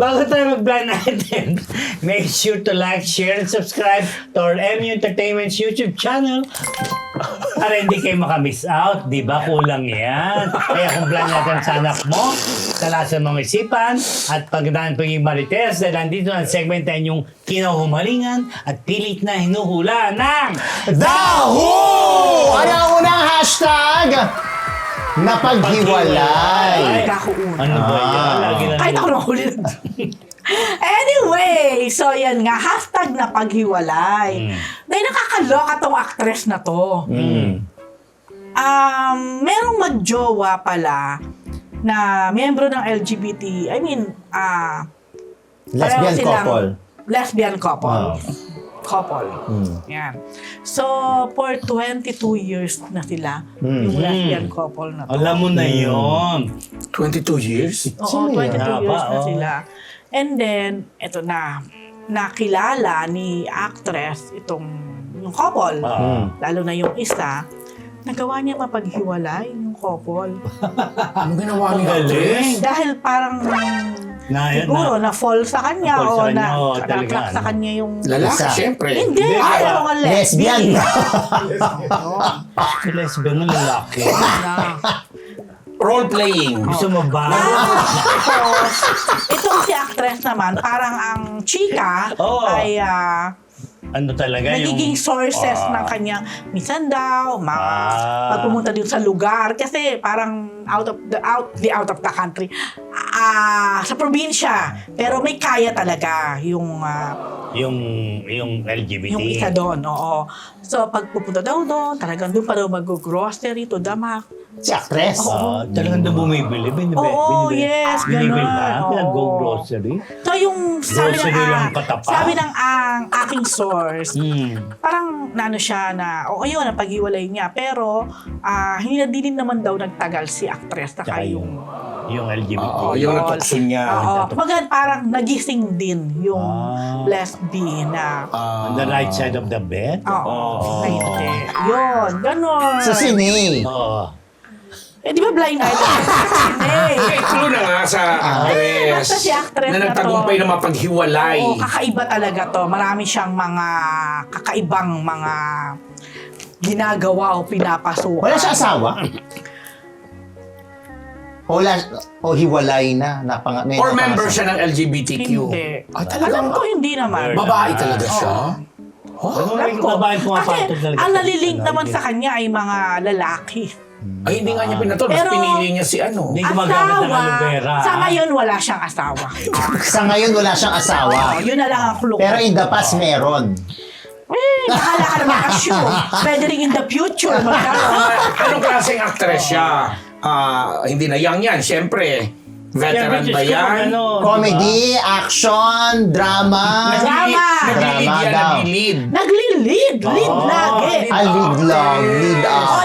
bago tayo mag-blind item, make sure to like, share, and subscribe to our MU Entertainment's YouTube channel para hindi kayo makamiss out. Di ba? Kulang yan. Kaya kung blind item sa anak mo, talasan mong isipan at pagdaan pagiging marites dahil nandito ang segment na inyong kinahumalingan at pilit na hinuhula ng Daho! Ano ang unang hashtag? Napaghiwalay. Ano ba yan? Lagi na Kahit ako nahuli. Anyway, so yan nga, hashtag na paghiwalay. Dahil nakakaloka tong actress na to. Merong magjowa pala na miyembro ng LGBT, Lesbian pareho silang couple. Lesbian couple. Yan. So, for 22 years na sila, yung lesbian couple na to. Alam mo na yun. 22 years? Oo, 22 Haba, years na oh. sila. And then, eto na, nakilala ni actress yung couple, lalo na yung isa, nagawa niya mapaghiwalay yung couple. Ano ginawa niya? Galing. Dahil parang siguro na-fall sa kanya Na-fall sa o kanya, oo, na-attract talaga, sa kanya yung... Lalaki, Isa. syempre. Hindi, ayaw nga Lesbian. Lesbian na lalaki. Role-playing. Gusto mo ba? Tapos, itong si actress naman, parang ang chika Oo. ay Ano talaga yung... nagiging sources ng kanyang minsan daw, pag pumunta din sa lugar, kasi parang out of the country, sa probinsya, pero may kaya talaga yung LGBT. yung isa doon, oo. So, pag pupunta daw doon, talagang doon pa daw mag-grocery to damak. Si actress. Talagang na bumibili. Oo, yes, Binibili ganun. na. Oo. Pinag-go-grocery. So, yung Grocery lang katapa. sabi ng ang aking source, Hmm. parang naano siya na, yun, napag-iwalay niya. Pero, hindi din naman daw nagtagal si actress na Tsaka yung yung LGBT. Oo, yung natukso niya. Oo. Kumbaga, parang nagising din yung lesbian na, On the right side of the bed? na hindi. Yun, ganon. Sa sine. Oo. Di ba blind item? Hindi. Clue na nga sa actress. Basta si actress na na to. nagtagumpay na mapaghiwalay. Oo, kakaiba talaga to. Marami siyang mga kakaibang mga ginagawa o pinapasukan. Wala siya asawa? O hiwalay na. may Or member napangasawa. siya ng LGBTQ. Hindi. Ah, talagang Alam ko hindi naman. babae talaga siya. Ano Alam ko. babae ko nga Kasi patog talaga. ang nalilink naman sa kanya ay mga lalaki. Ay, hindi nga niya pinatol. Mas Pero- pinili niya si ano. Hindi gumagamit ng aloe vera. Sa ngayon wala siyang asawa. Sa ngayon, wala siyang asawa. Yun na lang ang clue. Pero in the past, meron. Nakala ka naman assume. Pwede rin in the future magkaroon. Anong klaseng actress siya? Hindi na young yan, syempre. Veteran ba yan? Comedy, action, drama. Drama. Nag-lead yan, daw. nag-lead. Nagli-lead. Lead lagi. Lead lang, lead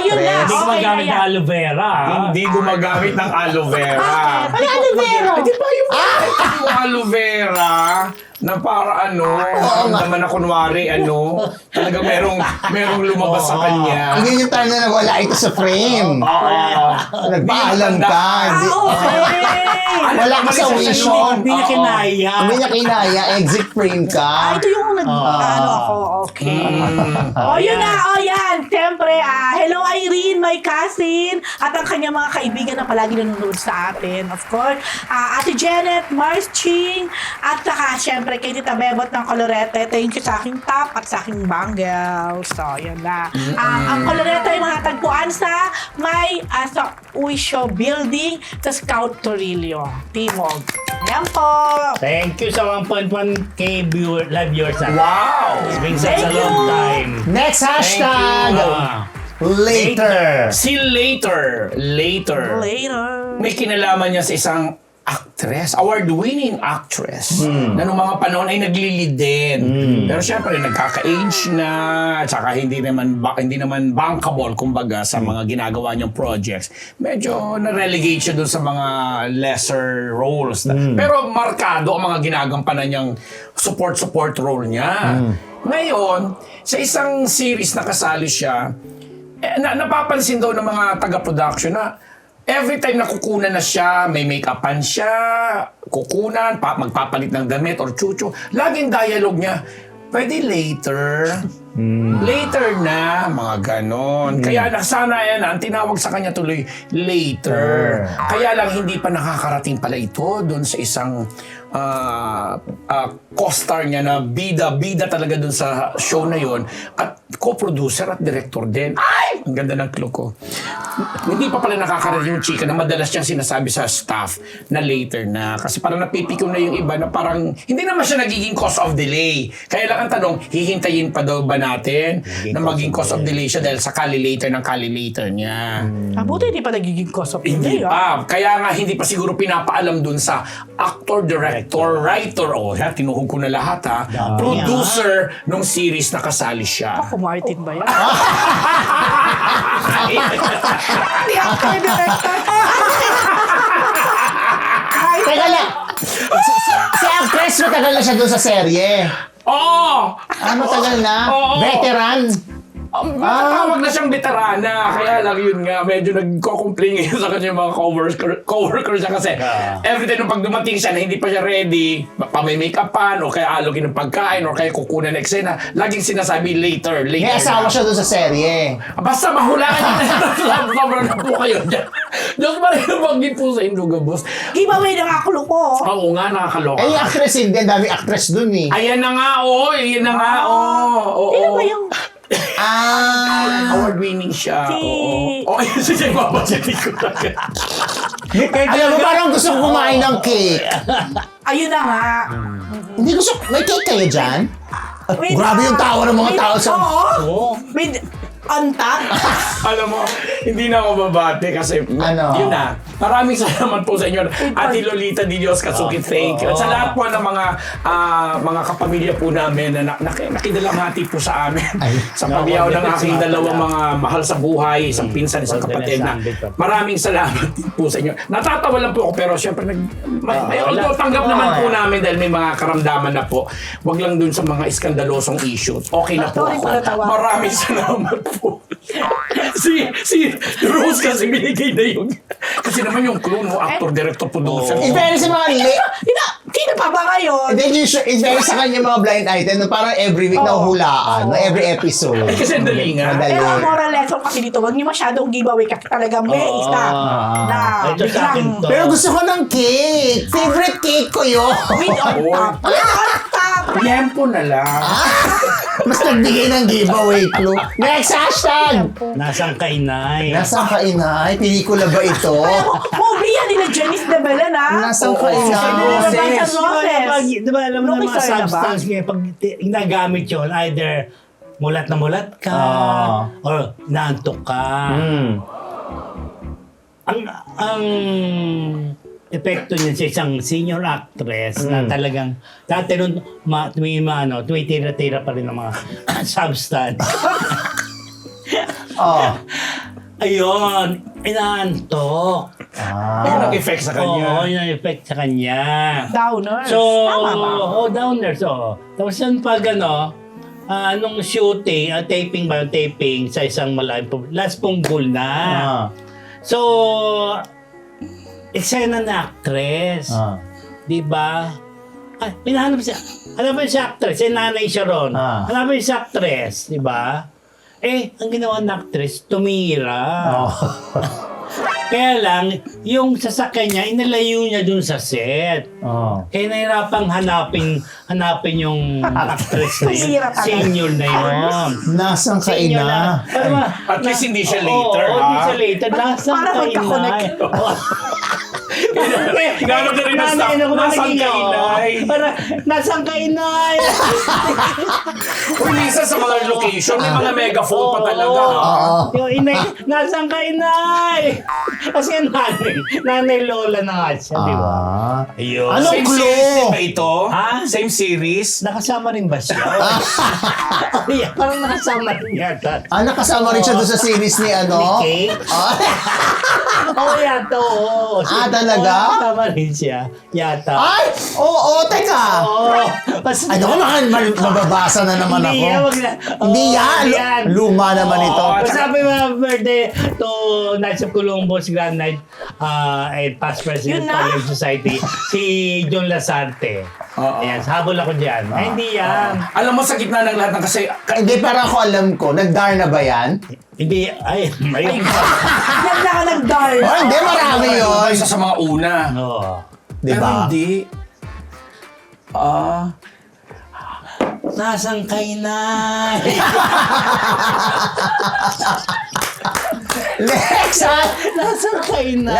yun na. Hindi actress. gumagamit Okay na ng yan. aloe vera. Hindi gumagamit ng aloe vera. Ano aloe vera? Di ba yung aloe vera na para naman na kunwari talaga merong lumabas sa kanya. Yun yung time na nawala ito sa frame. Nagpaalam ka. Hindi- Okay. Wala ka sa vision. Hindi niya kinaya. Hindi niya kinaya, exit frame ka. Ito yung ako, okay. Yun na, yan. Siyempre, hello Irene, my cousin, at ang kanyang mga kaibigan na palagi nanonood sa atin. Of course, Ate Janet, Mars Ching, at saka siyempre kay Tita Bebot ng Colorete. Thank you sa aking top at sa aking banggel. So, yan na. Ang Colorete ay mga tagpuan sa sa Uisho Building sa Scout Torillo, Timog. Yan po. Thank you sa 1.1k live viewers natin. Wow! It brings us a Thank long you. time. Next hashtag. Later. See later. Later. Later. May kinalaman niya sa isang actress, award-winning actress, na nung mga panahon ay nagli-lead din. Pero syempre, nagkaka-age na, tsaka hindi naman bankable, kumbaga, sa mga ginagawa niyang projects. Medyo na-relegate siya dun sa mga lesser roles. Pero markado ang mga ginagampanan niyang support role niya. Ngayon, sa isang series na kasali siya, napapansin daw ng mga taga-production na every time na kukunan na siya, may make-upan siya, kukunan, magpapalit ng damit or chucho, laging dialogue niya, pwede later. Later na, mga ganon. Kaya sana yan, ang tinawag sa kanya tuloy, later. Kaya lang hindi pa nakakarating pala ito doon sa isang co-star niya na bida talaga doon sa show na yon at co-producer at director din. Ay! Ang ganda ng clue ko. Hindi pa pala nakakarating yung chika na madalas siyang sinasabi sa staff na later na. Kasi parang napipikaw na yung iba na parang hindi naman siya nagiging cause of delay. Kaya lang ang tanong, hihintayin pa daw ba natin na maging cause of delay siya dahil sa later ng later niya. Buti hindi pa nagiging cause of Hindi delay. pa. Kaya nga hindi pa siguro pinapaalam dun sa actor, director, writer, tinuhog ko na lahat ha, producer nung series na kasali siya. Ako, Martin ba yan? Hindi ako director. Teka lang. Si actress, matagal na siya doon sa serye. Oo! Matagal na? Oo. Veteran? Matatawag na siyang veterana. Kaya lang yun nga, medyo nagko-complain ngayon sa kanya mga coworkers niya kasi every time nung pag dumating siya na hindi pa siya ready, pa-make-upan o kaya alogin ng pagkain o kaya kukunan ng eksena, laging sinasabi later. May asawa siya doon sa serye. Basta mahulaan niyo na sobrang na po kayo dyan. Diyos pa rin nabanggit po sa Induga Boss. Giveaway na nga kulo ko. Oo nga, nakakaloka. Eh, yung actress hindi. Ang daming actress doon eh. Ayan na nga, Ayan na nga, Oo. Sino ba yung... Award-winning siya. Oo. Ayun siya, babasitin ko talaga. Alam mo, parang gusto ko kumain ng cake. Ayun na nga. Hindi gusto, may cake kayo dyan? Wait, Grabe yung tawa ng mga tao sa... Oo. With on top. Alam mo, hindi na ako babate kasi yun na. Maraming salamat po sa inyo. Ate Lolita Di Dios Katsuki, thank you. At sa lahat po ng mga kapamilya po namin na nakidalamhati po sa amin. Sa pagyaw ng aking dalawang mga mahal sa buhay, isang pinsan, isang kapatid na maraming salamat din po sa inyo. Natatawa lang po ako pero syempre although tanggap naman po namin dahil may mga karamdaman na po. Wag lang dun sa mga iskandalosong issues. Okay na po ako. Maraming salamat po. si Rose kasi binigay na yun. Kasi naman yung clue, no? Actor, director, producer. In fairness sa mga... Sino pa ba ngayon? In fairness sa kanya mga blind item, no, parang every week na hulaan, no, every episode. Kasi dali nga. Pero ang moral lesson kasi dito, huwag niyo masyadong giveaway kasi talagang may isa na Ito sa akin to. Pero gusto ko ng cake. Favorite cake ko yun. with on top. With on top. Tempo na lang. Mas nagbigay ng giveaway clue. Next hashtag! Nasang kainay. Nasaan ka, inay? Pelikula ba ito? Movie yan nila Janice de Belen, ha? Nasaan ka, Roses. inay? Di ba alam mo na Roses mga na ba? substance kaya pag ginagamit yun, either mulat na mulat ka, or naantok ka. Ang epekto niya sa isang senior actress na talagang dati nun tumitira-tira pa rin ng mga substance. Ayun, inaantok. Yun ang effect sa kanya. Oo, yun ang effect sa kanya. Downers. So, Tama ba? downers, Tapos yun pag nung shooting, taping sa isang malaking, last punggol na. So, eksena na actress. Di ba? Pinahanap siya. Alam mo si actress, nanay siya ron. Alam mo si actress, di ba? Ang ginawa ng actress, tumira. Kaya lang, yung sasakyan niya, inalayo niya dun sa set. Kaya nahirapang hanapin yung actress na yun. Tumira talaga. Senior na yun. Nasaan ka, Senior na. ina? At least hindi siya later, Oo, hindi siya later. Nasaan Para ka, magka-connect. Gano'n na rin ang staff. Nasaan ka, inay? Para, nasaan ka, inay? Kung minsan sa mga location, may mga megaphone pa talaga. Yung inay, nasaan ka, inay? Kasi yung nanay lola na nga siya, di ba? Ayun. Anong Same clue? series din ba ito? Ha? Same series? Nakasama rin ba siya? Yeah, parang nakasama rin yata. Nakasama rin siya doon sa series ni ano? Ni Kate? Oo, yata, oo. Talaga? talaga? Tama rin siya. Yata. Ay! Oo, teka! Oo. Basta, Ay, naku, mababasa na naman ako. Hindi yan, wag na. Hindi Oo, yan. yan. Luma naman ito. Basta happy birthday to Knights of Columbus Grand Knight and past president Yun of na. Life Society, si John Lasarte. Oo. Ayan, habol ako dyan. Ay, hindi yan. Alam mo, sa gitna ng lahat ng kasi... Hindi, para ako alam ko, nag-dar na ba yan? Hindi, ay, mayroon pa. Yan na ka nag-dark. Oh, hindi, marami yun. Isa sa mga una. Oo. Di Pero ba? hindi. Nasaan kay na? Next, ha? Nasaan kay na?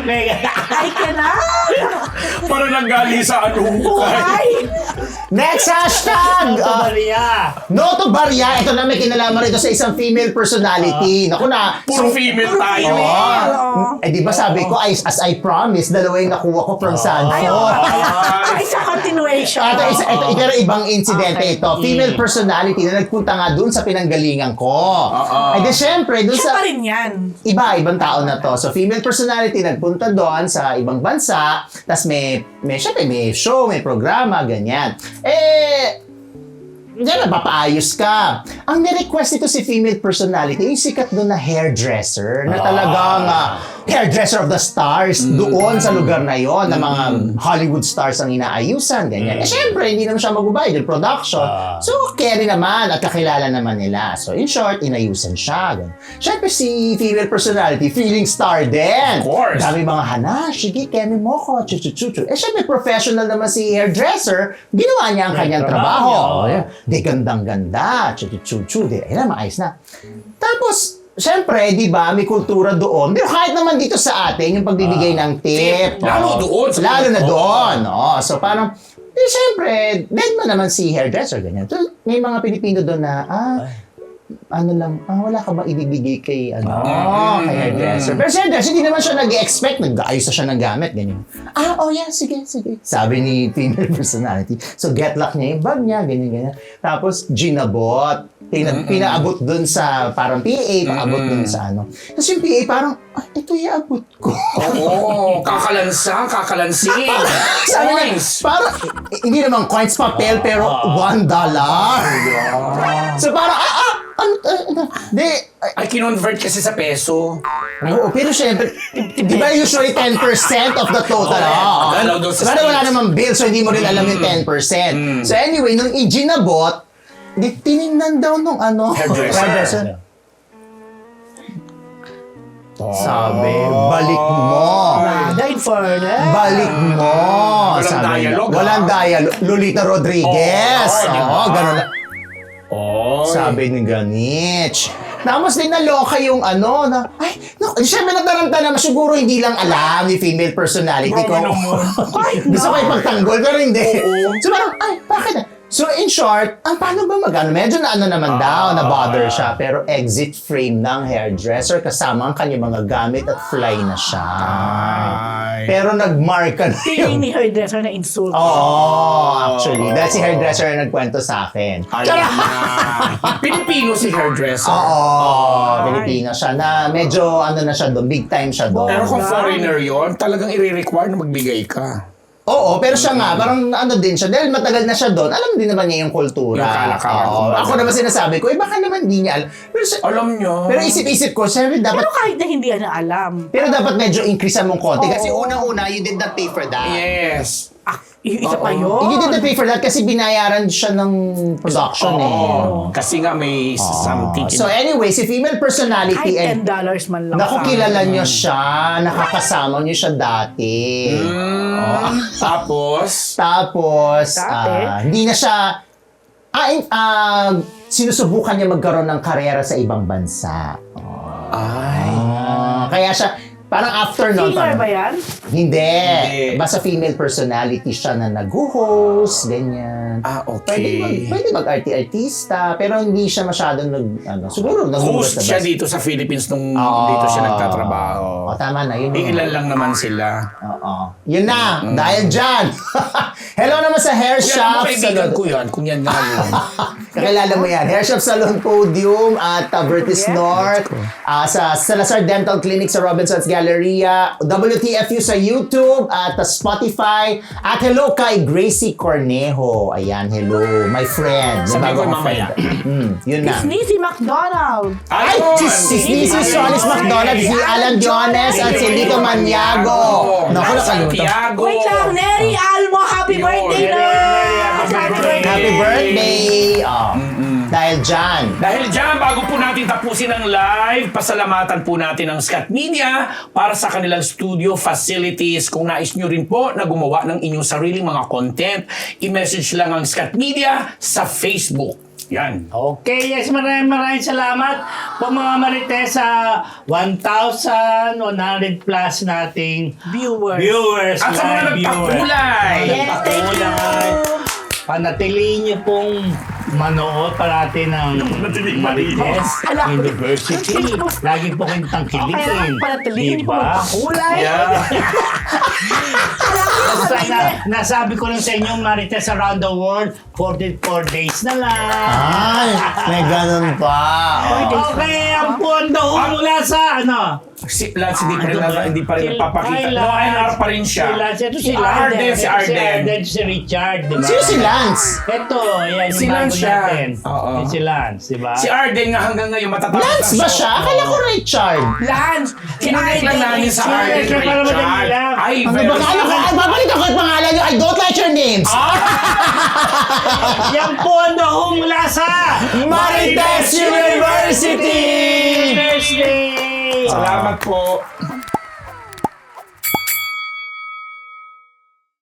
May Ay ka na. Para nanggali sa ano. Buhay. Next hashtag! Maria. No to Barya. Ito na may kinalaman rito sa isang female personality. Naku na. Puro female tayo. Oh. Eh di ba sabi ko, as I promised, dalawa yung nakuha ko from Sanford. Ay, oo. Ay, sa continuation. Ito ibang insidente ito. Female personality na nagpunta nga dun sa pinanggalingan ko. Ay di syempre, dun Siya sa... pa rin yan. Ibang tao na to. So, female personality nagpunta doon sa ibang bansa. Tapos syempre, may show, may programa, ganyan. Diyan napapaayos ka. Ang nirequest ito si female personality, yung sikat doon na hairdresser, na talagang hairdresser of the stars doon sa lugar na yon, na mga Hollywood stars ang inaayusan, ganyan. Syempre, hindi naman siya magbabayad yung production. So, carry naman at kakilala naman nila. So, in short, inayusan siya. Ganyan. Syempre, si female personality, feeling star din. Of course. Dami mga hana, sige, kemi mo ko, chuchuchuchu. Syempre, professional naman si hairdresser, ginawa niya ang kanyang trabaho. Di gandang-ganda, chuchu-chuchu, di, ayun na, maayos na. Tapos, syempre, di ba, may kultura doon. Pero kahit naman dito sa atin, yung pagbibigay ng tip. Lalo doon. Lalo na doon. So, parang, syempre, dead man naman si hairdresser, ganyan. So, may mga Pilipino doon na, wala ka ba ibibigay kay, kay hairdresser? Pero si hairdresser, hindi naman siya nag-expect, nag-ayos na siya ng gamit, ganyan. Yeah, sige. Sabi ni female personality. So, get luck niya yung bag niya, ganyan. Tapos, ginabot. Pinaabot dun sa, parang PA, paabot dun sa ano. Tapos yung PA parang, ito iabot ko. Oo, kakalansin. Sabi niya, parang, hindi naman coins, papel, pero $1. So, parang, Ay, kinonvert kasi sa peso. Oo, pero syempre, di ba usually 10% of the total? Galaw daw sa Pero wala States. namang bill, so hindi mo rin alam yung 10%. So anyway, nung ginabot, tinignan daw nung Hairdresser. Sabi, balik mo. Died for that. Balik mo. Walang Sabi niya. dialogue, Walang dialogue. Lolita Rodriguez. Oo, diba? Ganun na. Oh. Sabi ni Ganich. Tapos din naloka yung siyempre nataranta naman, siguro hindi lang alam ni female personality ko. Gusto ko ipagtanggol, pero hindi. So parang, bakit na? So in short, paano ba medyo na naman daw, na bother siya, pero exit frame ng hairdresser kasama ang kanyang mga gamit at fly na siya. Pero nagmarka na Tingin yung... ni hairdresser na insult. Actually. Dahil si hairdresser na nagkwento sa akin. Pilipino si hairdresser. Pilipino siya na medyo na siya doon, big time siya doon. Pero kung foreigner yon, talagang i-require na magbigay ka. Oo, pero siya nga, parang din siya, dahil matagal na siya doon, alam din naman niya yung kultura. Yung kalakaran. Ako naman sinasabi ko, baka naman di niya alam. Pero, Alam nyo. pero isip-isip ko, siyempre dapat, Pero kahit na hindi na alam. pero dapat medyo increasean mong konti. Kasi Oo. unang-una, you did not pay for that. Yes. Yung isa pa yun. You did not pay for that kasi binayaran siya ng production Kasi nga may something. So anyway, si female personality, Kahit $10 man lang. naku, kilala niyo siya, nakakasama niyo siya dati. Tapos, Dati? hindi na siya, sinusubukan niya magkaroon ng karera sa ibang bansa. Kaya siya, parang after nun, Singer ba yan? Hindi. Hindi. Basta female personality siya na nag-host, ganyan. okay. Pwede mag-artista, pero hindi siya masyadong siguro Host siya dito sa Philippines nung dito siya nagtatrabaho. Tama na, yun. Ilan lang naman sila. Yun na, dahil dyan. Hello naman sa Hair Shop Kaibigan Salon. ko yan, kung yan nga yun. Kakilala mo yan. Hair Shop Salon Podium at Vertis North. Sa Salazar Dental Clinic sa Robinson's Gallery Galleria, WTFU sa YouTube at Spotify. At hello kay Gracie Cornejo. Ayan, hello, my friend. May Sabi bago ko akong mamaya. friend. Yun na. Sneezy McDonald. Ay, si Sneezy Solis McDonald, si Alan Diones at si Lito Maniago. Naku, nakalimutan. Santiago. Wait lang, Neri Almo, happy Yun. birthday na! Happy birthday! Oh, dahil dyan. Dahil dyan, bago po natin tapusin ang live, pasalamatan po natin ang Scat Media para sa kanilang studio facilities. Kung nais nyo rin po na gumawa ng inyong sariling mga content, i-message lang ang Scat Media sa Facebook. Yan. Okay, yes, maraming salamat po mga Marites sa 1,100 plus nating viewers. At sa mga live nagpakulay. Yes, thank you. Panatilihin niyo pong manood parati ng Marites Ala. University. Lagi po kayong tangkilikin. Panatilihin po Diba? magpakulay. Yeah. Basta nasabi ko lang sa inyo, Marites around the world, 44 days na lang. Ay, may ganun pa. Oh. Okay, ang pondo mula sa ano? Si Lance hindi pa rin Si nagpapakita. Lance. No, NR pa rin siya. Si Lance. Ito si Si Lance. Arden, si Arden. Si Richard, di ba? Sino si Lance? Ito, yan yung Si bago Lance siya. natin. Oo. Yan si Lance, di ba? Si Arden nga hanggang ngayon matatapos Lance ang ba show. siya? Akala ko Richard. Lance. Kinonect lang namin sa Richard. Arden Richard, para madali Richard. lang. Ay, Ano very ba? Ano ko? Ay, babalik ako yung pangalan nyo. I don't like your names. Yung pondo mula sa Marites University! University! Salamat po.